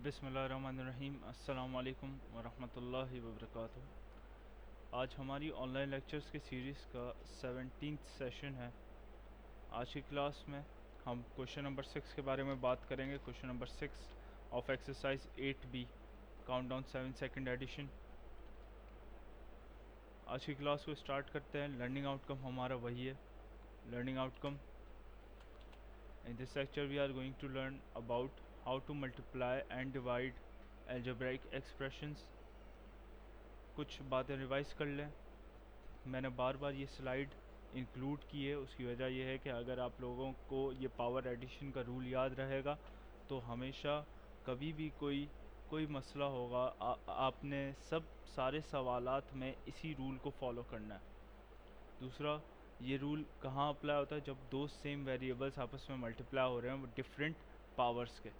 बिस्मिल्लाहिर्रहमानिर्रहीम। अस्सलामुअलैकुम वरहमतुल्लाहि वबरकातुहू। आज हमारी ऑनलाइन लेक्चर्स की सीरीज़ का 17th सेशन है। आज की क्लास में हम क्वेश्चन नंबर 6 के बारे में बात करेंगे। Question number 6 of exercise 8B countdown 7 second edition. आज की क्लास को स्टार्ट करते हैं। लर्निंग आउटकम हमारा वही है। Learning outcome in this lecture we are going to learn about how to multiply and divide algebraic expressions। कुछ बातें रिवाइज कर लें। मैंने बार बार ये स्लाइड इंक्लूड की है, उसकी वजह यह है कि अगर आप लोगों को ये पावर एडिशन का रूल याद रहेगा तो हमेशा कभी भी कोई मसला होगा आपने सब सारे सवालात में इसी रूल को फॉलो करना है। दूसरा, ये रूल कहाँ अप्लाई होता है? जब दो सेम वेरिएबल्स आपस में मल्टीप्लाई हो रहे हैं वो डिफरेंट पावर्स के।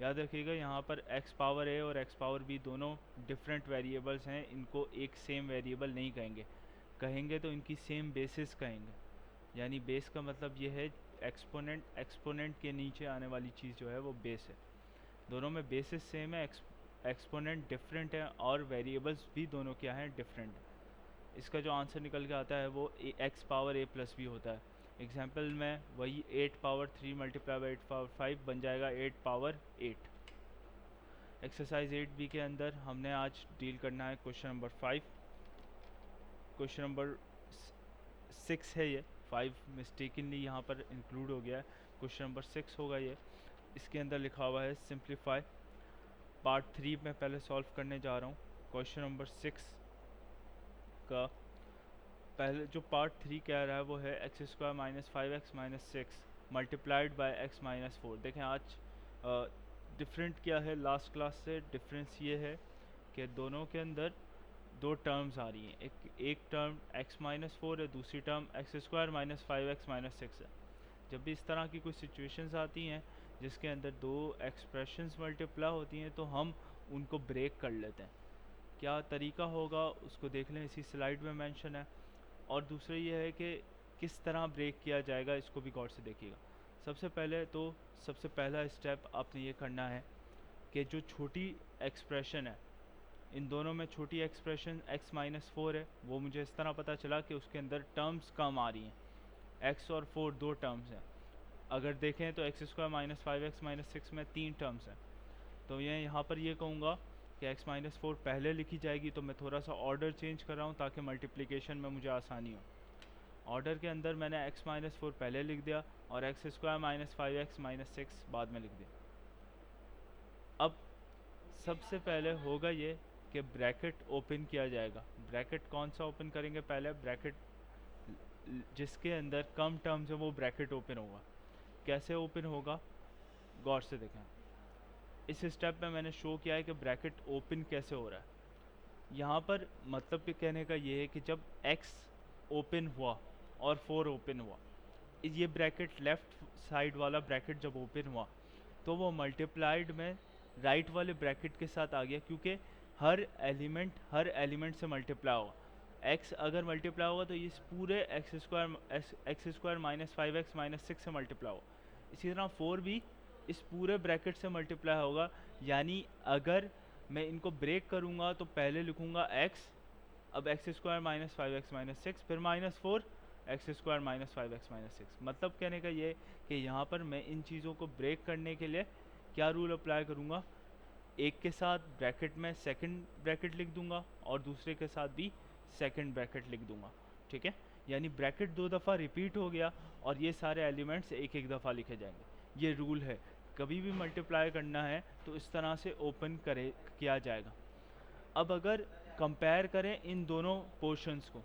याद रखिएगा यहाँ पर x पावर a और x पावर b दोनों डिफरेंट वेरिएबल्स हैं। इनको एक सेम वेरिएबल नहीं कहेंगे, कहेंगे तो इनकी सेम बेसिस कहेंगे। यानी बेस का मतलब ये है एक्सपोनेंट के नीचे आने वाली चीज़ जो है वो बेस है। दोनों में बेसिस सेम है, एक्सपोनेंट डिफरेंट है और वेरिएबल्स भी दोनों क्या हैं, डिफरेंट है। इसका जो आंसर निकल के आता है वो x power a plus b होता है। एग्जाम्पल में वही 8 पावर 3 मल्टीप्लाई बाई 8 पावर 5 बन जाएगा 8 पावर 8। एक्सरसाइज 8B के अंदर हमने आज डील करना है क्वेश्चन नंबर 5। क्वेश्चन नंबर 6 है ये, 5 मिस्टेकनली यहाँ पर इंक्लूड हो गया है। क्वेश्चन नंबर 6 होगा ये। इसके अंदर लिखा हुआ है सिंप्लीफाई। पार्ट 3 में पहले सॉल्व करने जा रहा हूँ। क्वेश्चन नंबर 6 का पहले जो पार्ट 3 कह रहा है वो है x square minus 5x minus 6 multiplied by x minus 4। देखें आज डिफरेंट क्या है लास्ट क्लास से? डिफरेंस ये है कि दोनों के अंदर दो टर्म्स आ रही हैं। एक टर्म x माइनस 4 है, दूसरी term x square minus 5x minus 6 है। जब भी इस तरह की कोई सिचुएशंस आती हैं जिसके अंदर दो एक्सप्रेशंस मल्टीप्लाई होती हैं तो हम उनको ब्रेक कर लेते हैं। क्या तरीका होगा उसको देख लें, इसी स्लाइड में मेंशन है। और दूसरा ये है कि किस तरह ब्रेक किया जाएगा, इसको भी गौर से देखिएगा। सबसे पहला स्टेप आपने ये करना है कि जो छोटी एक्सप्रेशन है, इन दोनों में छोटी एक्सप्रेशन x माइनस 4 है, वो मुझे इस तरह पता चला कि उसके अंदर टर्म्स कम आ रही हैं। x और 4 दो टर्म्स हैं। अगर देखें तो x square minus 5x minus 6 में 3 टर्म्स हैं। तो ये यहाँ पर ये कहूँगा कि x माइनस 4 पहले लिखी जाएगी। तो मैं थोड़ा सा ऑर्डर चेंज कर रहा हूँ ताकि मल्टीप्लिकेशन में मुझे आसानी हो। ऑर्डर के अंदर मैंने x माइनस 4 पहले लिख दिया और x square minus 5x minus 6 बाद में लिख दिया। अब सबसे पहले होगा ये कि ब्रैकेट ओपन किया जाएगा। ब्रैकेट कौन सा ओपन करेंगे? पहले ब्रैकेट जिसके अंदर कम टर्म्स है वो ब्रैकेट ओपन होगा। कैसे ओपन होगा गौर से देखें। इस स्टेप में मैंने शो किया है कि ब्रैकेट ओपन कैसे हो रहा है। यहाँ पर मतलब कि कहने का ये है कि जब x ओपन हुआ और 4 ओपन हुआ, ये ब्रैकेट लेफ़्ट साइड वाला ब्रैकेट जब ओपन हुआ तो वो मल्टीप्लाइड में राइट वाले ब्रैकेट के साथ आ गया, क्योंकि हर एलिमेंट से मल्टीप्लाई होगा। x अगर मल्टीप्लाई होगा तो इस पूरे x square minus 5x minus 6 से मल्टीप्लाई होगा। इसी तरह 4 भी इस पूरे ब्रैकेट से मल्टीप्लाई होगा। यानी अगर मैं इनको ब्रेक करूँगा तो पहले लिखूँगा x, अब x square minus 5x minus 6, फिर minus 4 x square minus 5x minus 6। मतलब कहने का ये कि यहाँ पर मैं इन चीज़ों को ब्रेक करने के लिए क्या रूल अप्लाई करूँगा? एक के साथ ब्रैकेट में सेकंड ब्रैकेट लिख दूंगा और दूसरे के साथ भी सेकंड ब्रैकेट लिख दूंगा। ठीक है, यानी ब्रैकेट दो दफ़ा रिपीट हो गया और ये सारे एलिमेंट्स एक एक दफ़ा लिखे जाएंगे। ये रूल है, कभी भी मल्टीप्लाई करना है तो इस तरह से ओपन किया जाएगा। अब अगर कंपेयर करें इन दोनों पोर्शंस को,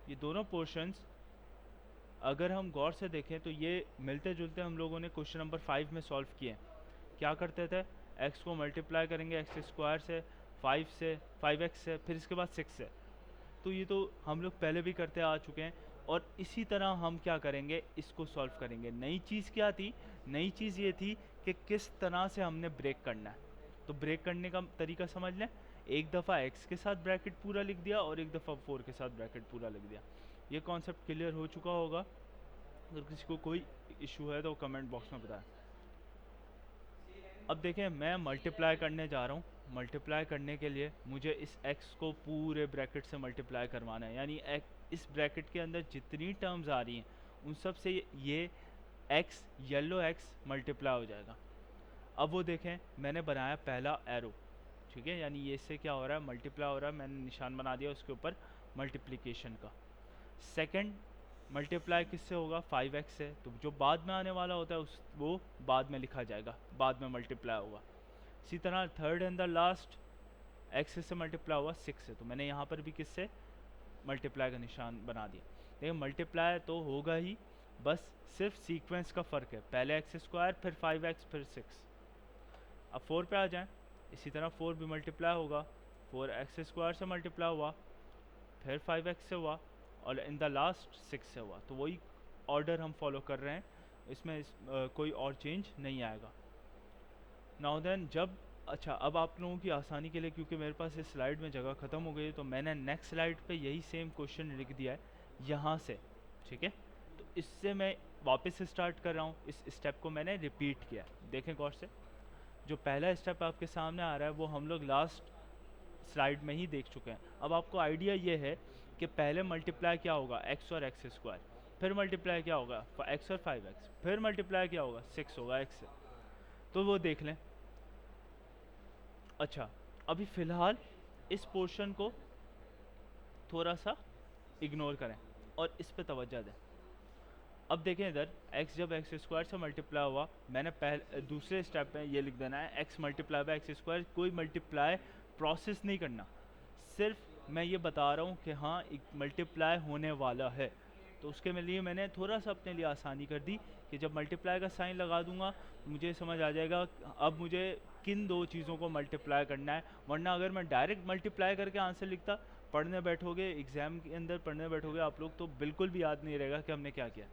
ये दोनों पोर्शंस अगर हम गौर से देखें तो ये मिलते जुलते हम लोगों ने क्वेश्चन नंबर 5 में सॉल्व किए हैं। क्या करते थे? x को मल्टीप्लाई करेंगे एक्स स्क्वायर से, 5 से, 5x से, फिर इसके बाद 6 से। तो ये तो हम लोग पहले भी करते आ चुके हैं और इसी तरह हम क्या करेंगे, इसको सॉल्व करेंगे। नई चीज़ क्या थी? नई चीज़ ये थी कि किस तरह से हमने ब्रेक करना है। तो ब्रेक करने का तरीका समझ लें। एक दफ़ा x के साथ ब्रैकेट पूरा लिख दिया और एक दफ़ा 4 के साथ ब्रैकेट पूरा लिख दिया। ये कॉन्सेप्ट क्लियर हो चुका होगा। अगर किसी को कोई इशू है तो कमेंट बॉक्स में बताएं। अब देखें मैं मल्टीप्लाई करने जा रहा हूँ। मल्टीप्लाई करने के लिए मुझे इस x को पूरे ब्रैकेट से मल्टीप्लाई करवाना है, यानी इस ब्रैकेट के अंदर जितनी टर्म्स आ रही हैं उन सब से ये x येलो x मल्टीप्लाई हो जाएगा। अब वो देखें मैंने बनाया पहला एरो, ठीक है, यानी ये इससे क्या हो रहा है, मल्टीप्लाई हो रहा है, मैंने निशान बना दिया उसके ऊपर मल्टीप्लिकेशन का। सेकंड मल्टीप्लाई किससे होगा, 5x से, तो जो बाद में आने वाला होता है उस वो बाद में लिखा जाएगा, बाद में मल्टीप्लाई होगा। इसी तरह third and the last x से मल्टीप्लाई हुआ 6 से, तो मैंने यहाँ पर भी किससे मल्टीप्लाई का निशान बना दिया। देखिए मल्टीप्लाई तो होगा ही, बस सिर्फ सीक्वेंस का फ़र्क है, पहले एक्स स्क्वायर फिर 5x फिर 6। अब 4 पे आ जाएं, इसी तरह 4 भी मल्टीप्लाई होगा, 4x स्क्वायर से मल्टीप्लाई हुआ, फिर 5x से हुआ, और इन द लास्ट 6 से हुआ। तो वही ऑर्डर हम फॉलो कर रहे हैं, इसमें कोई और चेंज नहीं आएगा। नाउ देन जब अच्छा, अब आप लोगों की आसानी के लिए, क्योंकि मेरे पास इस स्लाइड में जगह ख़त्म हो गई है, तो मैंने नेक्स्ट स्लाइड पे यही सेम क्वेश्चन लिख दिया है यहाँ से, ठीक है। तो इससे मैं वापस से स्टार्ट कर रहा हूँ, इस स्टेप को मैंने रिपीट किया। देखें गौर से, जो पहला स्टेप आपके सामने आ रहा है वो हम लोग लास्ट स्लाइड में ही देख चुके हैं। अब आपको आइडिया ये है कि पहले मल्टीप्लाई क्या होगा, x और x स्क्वायर, फिर मल्टीप्लाई क्या होगा x और 5x, फिर मल्टीप्लाई क्या होगा 6 होगा x से, तो वो देख लें। अच्छा, अभी फ़िलहाल इस पोर्शन को थोड़ा सा इग्नोर करें और इस पे तवज्जो दें। अब देखें इधर x जब x स्क्वायर से मल्टीप्लाई हुआ, मैंने पहले दूसरे स्टेप में ये लिख देना है x multiply by x square. कोई मल्टीप्लाई प्रोसेस नहीं करना, सिर्फ मैं ये बता रहा हूँ कि हाँ एक मल्टीप्लाई होने वाला है। तो उसके लिए मैंने थोड़ा सा अपने लिए आसानी कर दी कि जब मल्टीप्लाई का साइन लगा दूंगा तो मुझे समझ आ जाएगा अब मुझे किन दो चीज़ों को मल्टीप्लाई करना है। वरना अगर मैं डायरेक्ट मल्टीप्लाई करके आंसर लिखता, पढ़ने बैठोगे एग्ज़ाम के अंदर, पढ़ने बैठोगे आप लोग तो बिल्कुल भी याद नहीं रहेगा कि हमने क्या किया।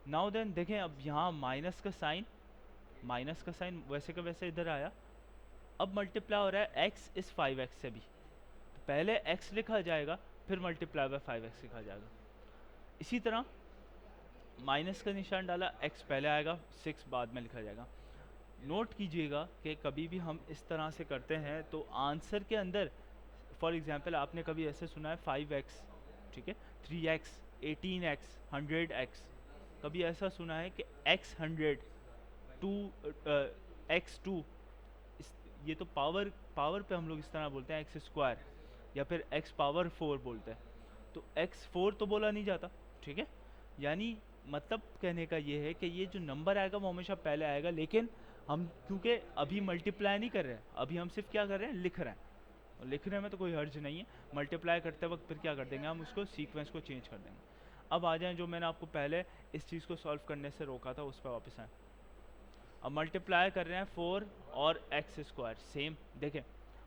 नाउ देन देखें, अब यहाँ माइनस का साइन वैसे का वैसे इधर आया। अब मल्टीप्लाई हो रहा है x इस 5x से भी, तो पहले x लिखा जाएगा फिर मल्टीप्लाई बाय 5x लिखा जाएगा। इसी तरह माइनस का निशान डाला, x पहले आएगा 6 बाद में लिखा जाएगा। नोट कीजिएगा कि कभी भी हम इस तरह से करते हैं तो आंसर के अंदर, फॉर एग्जांपल आपने कभी ऐसे सुना है 5x, ठीक है, 3x, 18x, 100x, कभी ऐसा सुना है कि x 100, 2 ये तो पावर पे हम लोग इस तरह बोलते हैं x स्क्वायर, या फिर x पावर 4 बोलते हैं, तो x 4 तो बोला नहीं जाता, ठीक है। यानी मतलब कहने का ये है कि ये जो नंबर आएगा वो हमेशा पहले आएगा, लेकिन हम क्योंकि अभी मल्टीप्लाई नहीं कर रहे हैं, अभी हम सिर्फ क्या कर रहे हैं, लिख रहे हैं, और लिखने में तो कोई हर्ज नहीं है। मल्टीप्लाई करते वक्त फिर क्या कर देंगे, हम उसको सीक्वेंस को चेंज कर देंगे। अब आ जाएं जो मैंने आपको पहले इस चीज़ को सॉल्व करने से रोका था उस पर वापस आएँ। अब मल्टीप्लाई कर रहे हैं 4 और एक्स स्क्वायर, सेम देखें।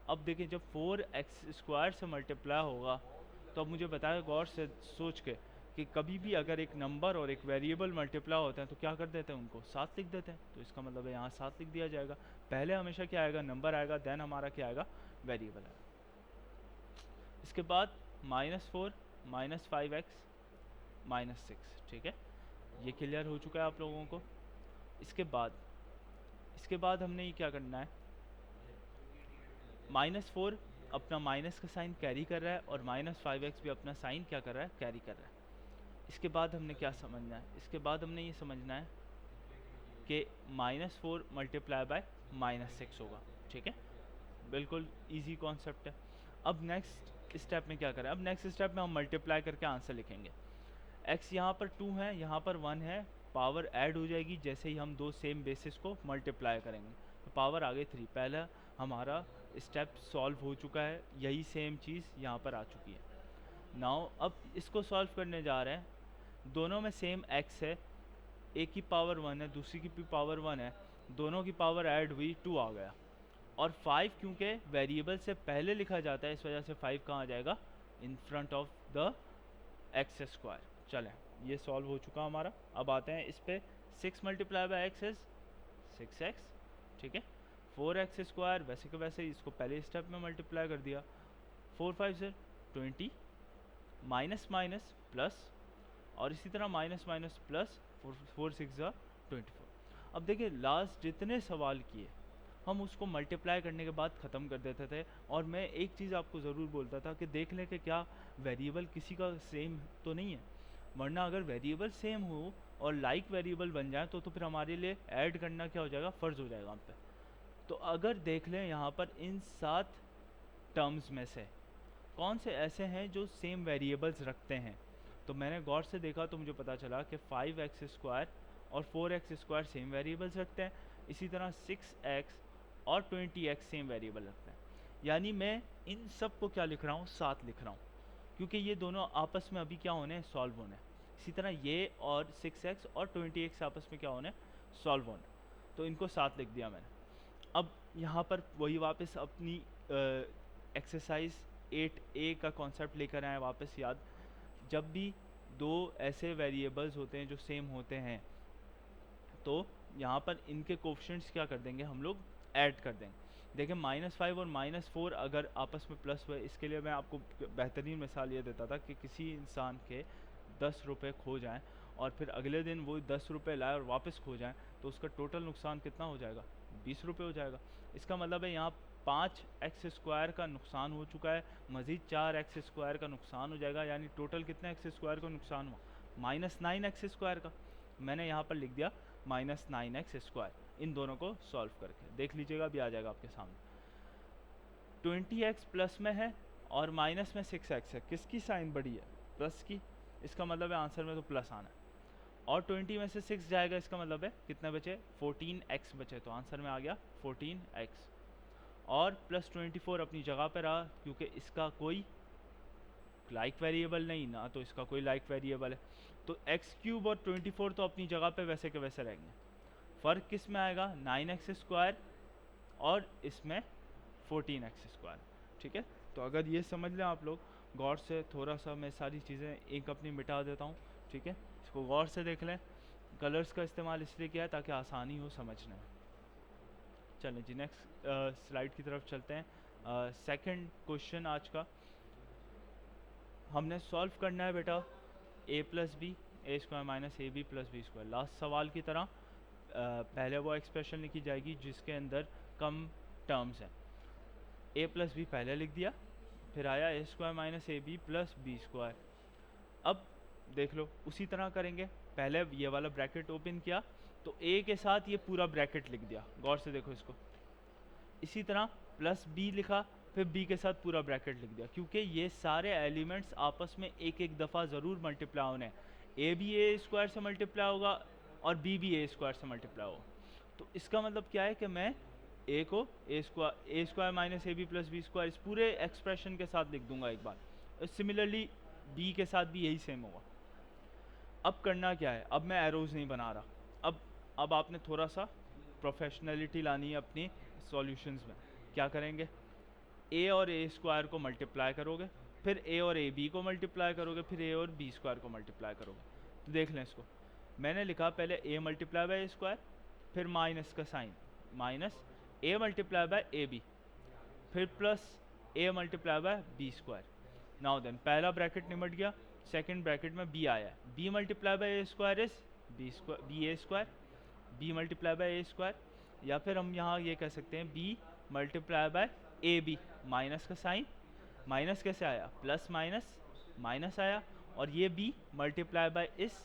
अब देखें जब 4x स्क्वायर से मल्टीप्लाई होगा तो अब मुझे बताया गौर से सोच के कि कभी भी अगर एक नंबर और एक वेरिएबल मल्टीप्लाई होते हैं तो क्या कर देते हैं, उनको साथ लिख देते हैं। तो इसका मतलब है यहाँ साथ लिख दिया जाएगा। पहले हमेशा क्या आएगा, नंबर आएगा, देन हमारा क्या आएगा, वेरिएबल आएगा। इसके बाद -4 -5x -6, ठीक है, ये क्लियर हो चुका है आप लोगों को। इसके बाद हमने ये क्या करना है, -4 अपना माइनस का साइन कैरी कर रहा है और -5x भी अपना साइन क्या कर रहा है, कैरी कर रहा है। इसके बाद हमने क्या समझना है, इसके बाद हमने ये समझना है कि -4 मल्टीप्लाई बाय -6 होगा, ठीक है, बिल्कुल इजी कॉन्सेप्ट है। अब नेक्स्ट स्टेप में क्या करें, अब नेक्स्ट स्टेप में हम मल्टीप्लाई करके आंसर लिखेंगे। x यहाँ पर 2 है, यहाँ पर 1 है, पावर ऐड हो जाएगी जैसे ही हम दो सेम बेसिस को मल्टीप्लाई करेंगे, तो पावर आ गई 3। पहला हमारा स्टेप सॉल्व हो चुका है, यही सेम चीज़ यहाँ पर आ चुकी है। नाउ अब इसको सॉल्व करने जा रहे हैं, दोनों में सेम x है, एक की पावर 1 है, दूसरी की भी पावर 1 है, दोनों की पावर ऐड हुई 2 आ गया। और 5 क्योंकि वेरिएबल से पहले लिखा जाता है, इस वजह से 5 कहाँ आ जाएगा, in front of the x square. चलें, ये सॉल्व हो चुका हमारा। अब आते हैं इस पे, 6 multiply by x is 6x, ठीक है। 4x स्क्वायर वैसे के वैसे इसको पहले स्टेप में मल्टीप्लाई कर दिया, 4 5 से 20, माइनस प्लस, और इसी तरह माइनस प्लस 4 6 24। अब देखिए लास्ट जितने सवाल किए हम उसको मल्टीप्लाई करने के बाद ख़त्म कर देते थे, और मैं एक चीज़ आपको ज़रूर बोलता था कि देख लें कि क्या वेरिएबल किसी का सेम तो नहीं है, वरना अगर वेरिएबल सेम हो और लाइक वेरिएबल बन जाए तो फिर हमारे लिए ऐड करना क्या हो जाएगा, फ़र्ज़ हो जाएगा हम पे। तो अगर देख लें यहाँ पर इन 7 टर्म्स में से कौन से ऐसे हैं जो सेम वेरिएबल्स रखते हैं, तो मैंने गौर से देखा तो मुझे पता चला कि 5x² और 4x² सेम वेरिएबल्स रखते हैं, इसी तरह 6x और 20x सेम वेरिएबल रखते हैं। यानी मैं इन सब को क्या लिख रहा हूँ, 7 लिख रहा हूँ, क्योंकि ये दोनों आपस में अभी क्या होने हैं, सॉल्व होने हैं। इसी तरह ये और 6x और 20x आपस में क्या होने, सॉल्व होने, तो इनको 7 लिख दिया मैंने। अब यहाँ पर वही वापस अपनी एक्सरसाइज 8A का कॉन्सेप्ट लेकर आए वापस याद। जब भी दो ऐसे वेरिएबल्स होते हैं जो सेम होते हैं तो यहाँ पर इनके कोफिशिएंट्स क्या कर देंगे, हम लोग ऐड कर देंगे। देखिए -5 और -4 अगर आपस में प्लस हुए, इसके लिए मैं आपको बेहतरीन मिसाल ये देता था कि किसी इंसान के 10 रुपये खो जाएं और फिर अगले दिन वो 10 रुपये लाए और वापस खो जाएं, तो उसका टोटल नुकसान कितना हो जाएगा, 20 रुपये हो जाएगा। इसका मतलब है यहाँ 5x² का नुकसान हो चुका है, मज़ीद 4x² का नुकसान हो जाएगा, यानी टोटल कितना x² का नुकसान हुआ, -9x² का। मैंने यहाँ पर लिख दिया -9x²। इन दोनों को सॉल्व करके देख लीजिएगा, अभी आ जाएगा आपके सामने। 20x प्लस में है और माइनस में 6x है, किसकी साइन बड़ी है, प्लस की, इसका मतलब है आंसर में तो प्लस आना है। और 20 में से 6 जाएगा, इसका मतलब है कितने बचे, 14x बचे, तो आंसर में आ गया 14x। और प्लस 24 अपनी जगह पर रहा, क्योंकि इसका कोई लाइक वेरिएबल नहीं ना, तो इसका कोई लाइक वेरिएबल है, तो x³ और 24 तो अपनी जगह पे वैसे के वैसे रहेंगे। फ़र्क किस में आएगा, 9x² और इसमें 14x²। ठीक है, तो अगर ये समझ लें आप लोग गौर से, थोड़ा सा मैं सारी चीज़ें एक अपनी मिटा देता हूँ, ठीक है, इसको गौर से देख लें। कलर्स का इस्तेमाल इसलिए किया है ताकि आसानी हो समझने में। चलें जी, नेक्स्ट स्लाइड की तरफ चलते हैं। सेकंड क्वेश्चन आज का हमने सॉल्व करना है बेटा, a + b a² - ab + b²। Last सवाल की तरह पहले वो एक्सप्रेशन लिखी जाएगी जिसके अंदर कम टर्म्स हैं। a + b पहले लिख दिया, फिर आया a² - ab + b²। अब देख लो उसी तरह करेंगे, पहले ये वाला ब्रैकेट ओपन किया तो a के साथ ये पूरा ब्रैकेट लिख दिया, गौर से देखो इसको। इसी तरह +b लिखा, फिर b के साथ पूरा ब्रैकेट लिख दिया, क्योंकि ये सारे एलिमेंट्स आपस में एक एक दफ़ा ज़रूर मल्टीप्लाई होने हैं। a भी a² से मल्टीप्लाई होगा और b भी a² से मल्टीप्लाई होगा। तो इसका मतलब क्या है कि मैं a को a² - ab + b² इस पूरे एक्सप्रेशन के साथ लिख दूंगा एक बार। सिमिलरली b के साथ भी यही सेम होगा। अब करना क्या है, अब मैं एरोज़ नहीं बना रहा, अब आपने थोड़ा सा प्रोफेशनलिटी लानी है अपनी सॉल्यूशंस में। क्या करेंगे, a और a² को मल्टीप्लाई करोगे, फिर a और ab को मल्टीप्लाई करोगे, फिर a और b² को मल्टीप्लाई करोगे। तो देख लें इसको, मैंने लिखा पहले a × a², फिर माइनस का साइन, माइनस a × ab, फिर plus a × b²। Now then पहला ब्रैकेट निमट गया, सेकंड ब्रैकेट में b आया है, b × a² is ba², b × a², या फिर हम यहाँ ये कह सकते हैं b × ab, माइनस का साइन, माइनस कैसे आया, प्लस माइनस माइनस आया, और ये b × इस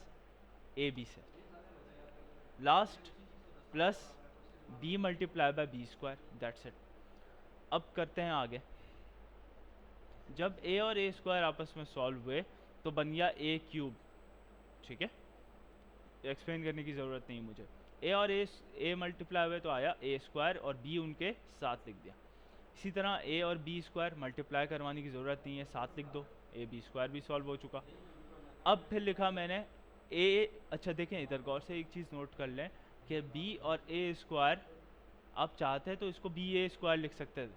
ab से, last plus b × b², that's it. अब करते हैं आगे। जब a और a² आपस में सॉल्व हुए तो बन गया a³। ठीक है, एक्सप्लेन करने की ज़रूरत नहीं मुझे। a और a मल्टीप्लाई हुए तो आया a² और b उनके साथ लिख दिया। इसी तरह a और b² मल्टीप्लाई करवाने की ज़रूरत नहीं है, साथ लिख दो, ab² भी सॉल्व हो चुका। अब फिर लिखा मैंने a, अच्छा देखें इधर गौर से एक चीज़ नोट कर लें कि b और a² आप चाहते हैं तो इसको ba² लिख सकते थे,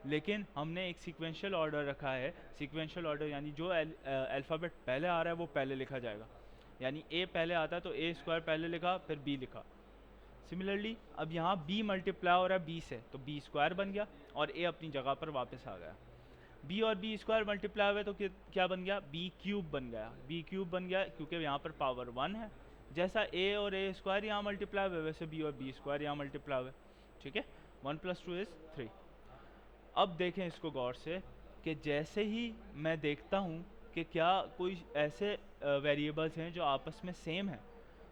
लेकिन हमने एक सीक्वेंशियल ऑर्डर रखा है। सीक्वेंशियल ऑर्डर यानी जो अल्फ़ाबेट पहले आ रहा है वो पहले लिखा जाएगा, यानी a पहले आता है तो a² पहले लिखा, फिर b लिखा। सिमिलरली अब यहाँ b मल्टीप्लाई हो रहा है b से, तो b² बन गया और a अपनी जगह पर वापस आ गया। b और b² मल्टीप्लाई हुए तो क्या बन गया, b³ बन गया। b³ बन गया क्योंकि यहाँ पर पावर 1 है, जैसा a और a स्क्वायर यहाँ मल्टीप्लाई हुआ वैसे b और b स्क्वायर यहाँ मल्टीप्लाई हुआ, ठीक है। 1 + 2 = 3। अब देखें इसको गौर से कि जैसे ही मैं देखता हूँ कि क्या कोई ऐसे वेरिएबल्स हैं जो आपस में सेम हैं,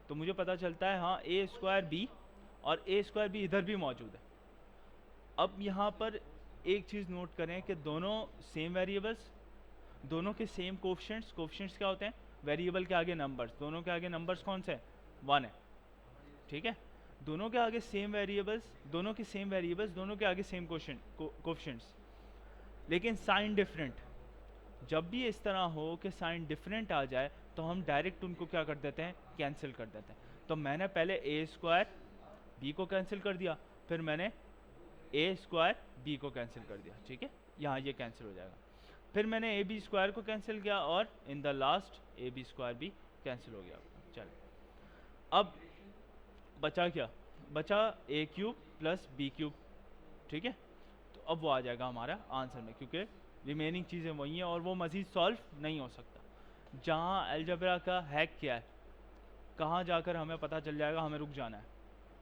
तो मुझे पता चलता है हाँ a स्क्वायर b और a स्क्वायर b इधर भी मौजूद है। अब यहाँ पर एक चीज़ नोट करें कि दोनों सेम वेरिएबल्स, दोनों के सेम कोफिशिएंट्स। कोफिशिएंट्स क्या होते हैं? वेरिएबल के आगे नंबर्स। दोनों के आगे नंबर्स कौन से हैं? 1 है, ठीक है। दोनों के आगे सेम वेरिएबल्स, दोनों के सेम वेरिएबल्स, दोनों के आगे सेम कोफिशिएंट्स, लेकिन साइन डिफरेंट। जब भी इस तरह हो कि साइन डिफरेंट आ जाए तो हम डायरेक्ट उनको क्या कर देते हैं? कैंसिल कर देते हैं। तो मैंने पहले ए स्क्वायर बी को कैंसिल कर दिया, फिर मैंने ए स्क्वायर बी को कैंसिल कर दिया, ठीक है। यहाँ ये कैंसिल हो जाएगा। फिर मैंने ए बी स्क्वायर को कैंसिल किया और in the last a b square भी कैंसिल हो गया। चलो अब बचा क्या? बचा a cube plus b cube, ठीक है। तो अब वो आ जाएगा हमारा आंसर में, क्योंकि रिमेनिंग चीज़ें वही हैं और वो मज़ीद सॉल्व नहीं हो सकता। जहाँ अलजबरा का हैक किया है, कहाँ जाकर हमें पता चल जाएगा हमें रुक जाना है,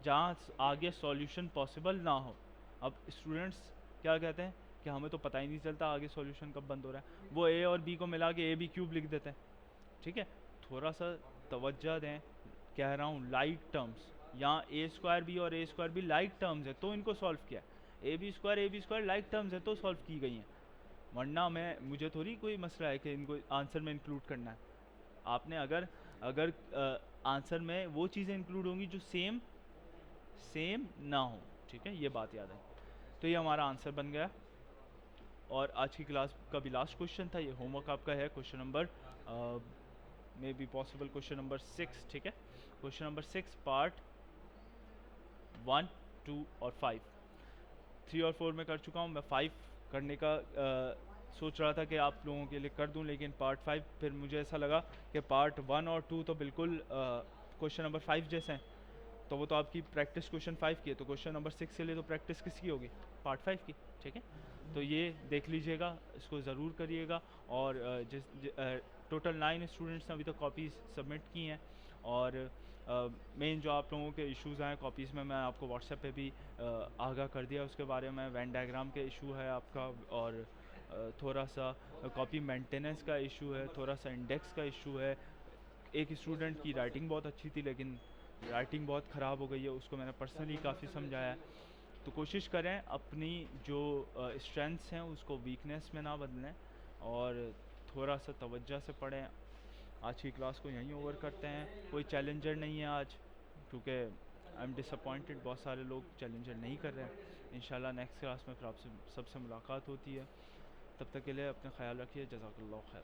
जहाँ आगे सॉल्यूशन पॉसिबल ना हो। अब स्टूडेंट्स क्या कहते हैं कि हमें तो पता ही नहीं चलता आगे सॉल्यूशन कब बंद हो रहा है, वो ए और बी को मिला के ए बी क्यूब लिख देते हैं, ठीक है। थोड़ा सा तवज्जो दें, कह रहा हूँ लाइक टर्म्स। यहाँ ए स्क्वायर बी और a square b like terms है तो इनको सॉल्व किया, a b square like terms है तो सॉल्व की गई हैं। वरना मुझे थोड़ी कोई मसला है कि इनको आंसर में इंक्लूड करना है। आपने अगर अगर आंसर में वो चीज़ें इंक्लूड होंगी जो सेम ना हो, ठीक है, ये बात याद है। तो ये हमारा आंसर बन गया। और आज की क्लास का भी लास्ट क्वेश्चन था, ये होमवर्क आपका है, question number may be possible question number 6, ठीक है। क्वेश्चन नंबर 6 पार्ट 1, 2 और 5, 3 और 4 में कर चुका हूँ। मैं 5 करने का सोच रहा था कि आप लोगों के लिए कर दूं, लेकिन पार्ट 5 फिर मुझे ऐसा लगा कि पार्ट 1 और 2 तो बिल्कुल क्वेश्चन नंबर 5 जैसे हैं, तो वो तो आपकी प्रैक्टिस क्वेश्चन 5 की है, तो क्वेश्चन नंबर 6 के लिए तो प्रैक्टिस किसकी होगी? पार्ट 5 की, ठीक है। तो ये देख लीजिएगा, इसको ज़रूर करिएगा। और टोटल 9 स्टूडेंट्स ने अभी तक कॉपीज़ सबमिट की हैं, और मेन जो आप लोगों के इश्यूज़ हैं कॉपीज़ में, मैं आपको व्हाट्सएप पे भी आगाह कर दिया उसके बारे में। वैन डायग्राम के इशू है आपका, और थोड़ा सा कॉपी मेंटेनेंस का इशू है, थोड़ा सा इंडेक्स का इशू है। एक स्टूडेंट की राइटिंग बहुत अच्छी थी लेकिन राइटिंग बहुत ख़राब हो गई है, उसको मैंने पर्सनली काफ़ी समझाया है। तो कोशिश करें अपनी जो स्ट्रेंथ्स हैं उसको वीकनेस में ना बदलें, और थोड़ा सा तवज्जो से पढ़ें। आज की क्लास को यहीं ओवर करते हैं। कोई चैलेंजर नहीं है आज, क्योंकि आई एम डिसअपॉइंटेड, बहुत सारे लोग चैलेंजर नहीं कर रहे हैं। इंशाल्लाह नेक्स्ट क्लास में फिर आपसे सबसे मुलाकात होती है। तब तक के लिए अपना ख्याल रखिए। जज़ाकल्लाह खैर।